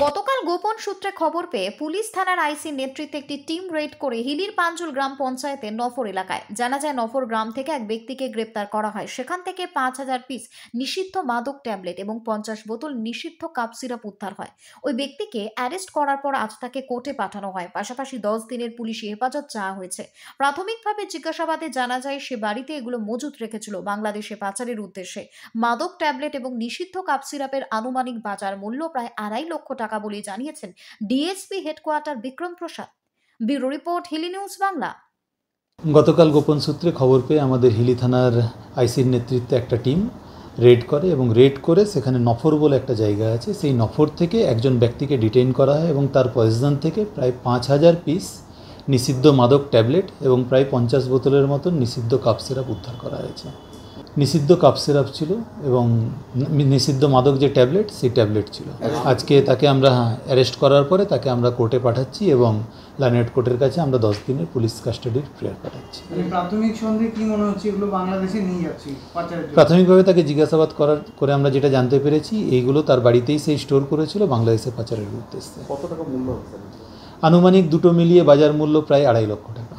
গতকাল গোপন সূত্রে খবর পেয়ে পুলিশ থানার আইসির নেতৃত্বে একটি টিম রেড করে হিলির পাঞ্জুল গ্রাম পঞ্চায়েতের নফর এলাকায় জানা যায় নফর গ্রাম থেকে এক ব্যক্তিকে গ্রেপ্তার করা হয়। সেখান থেকে ৫,০০০ পিস নিষিদ্ধ মাদক ট্যাবলেট এবং ৫০ বোতল নিষিদ্ধ কাপ সিরাপ উদ্ধার হয়। ওই ব্যক্তিকে অ্যারেস্ট করার পর আজ তাকে কোর্টে পাঠানো হয়। পাশাপাশি ১০ দিনের পুলিশি হেফাজত চাওয়া হয়েছে। প্রাথমিকভাবে জিজ্ঞাসাবাদে জানা যায় সে বাড়িতে এগুলো মজুত রেখেছিল বাংলাদেশে পাচারের উদ্দেশ্যে। মাদক ট্যাবলেট এবং নিষিদ্ধ কাপ সিরাপের আনুমানিক বাজার মূল্য প্রায় ২.৫ লক্ষ টাকা বলে জানিয়েছেন DSP headquarter Bikram Prasad. Bureau report, Hili news Bangla. গতকাল গোপন সূত্রে খবর পেয়ে আমাদের হিলি থানার আইসির নেতৃত্বে একটা টিম রেড করে এবং রেড করে সেখানে নফর বলে একটা জায়গা আছে, সেই নফর থেকে একজন ব্যক্তিকে ডিটেইন করা হয় এবং তার পজিশন থেকে প্রায় ৫,০০০ পিস নিষিদ্ধ মাদক ট্যাবলেট এবং প্রায় ৫০ বোতলের মতন নিষিদ্ধ কাপ সিরাপ উদ্ধার করা হয়েছে। নিষিদ্ধ কাপ সিরাপ ছিল এবং নিষিদ্ধ মাদক যে ট্যাবলেট সেই ট্যাবলেট ছিল। আজকে তাকে আমরা অ্যারেস্ট করার পরে তাকে আমরা কোর্টে পাঠাচ্ছি এবং লানেট কোর্টের কাছে আমরা 10 দিনের পুলিশ কাস্টাডির প্রেয়ার পাঠাচ্ছি। প্রাথমিক সন্দেহে কি মনে হচ্ছে এগুলো বাংলাদেশে নিয়ে যাচ্ছি? প্রাথমিকভাবে তাকে জিজ্ঞাসাবাদ করে আমরা যেটা জানতে পেরেছি এইগুলো তার বাড়িতেই সেই স্টোর করেছিল বাংলাদেশে পাচারের উদ্দেশ্যে। কত টাকা মূল্য হবে? আনুমানিক দুটো মিলিয়ে বাজার মূল্য প্রায় ২.৫ লক্ষ টাকা।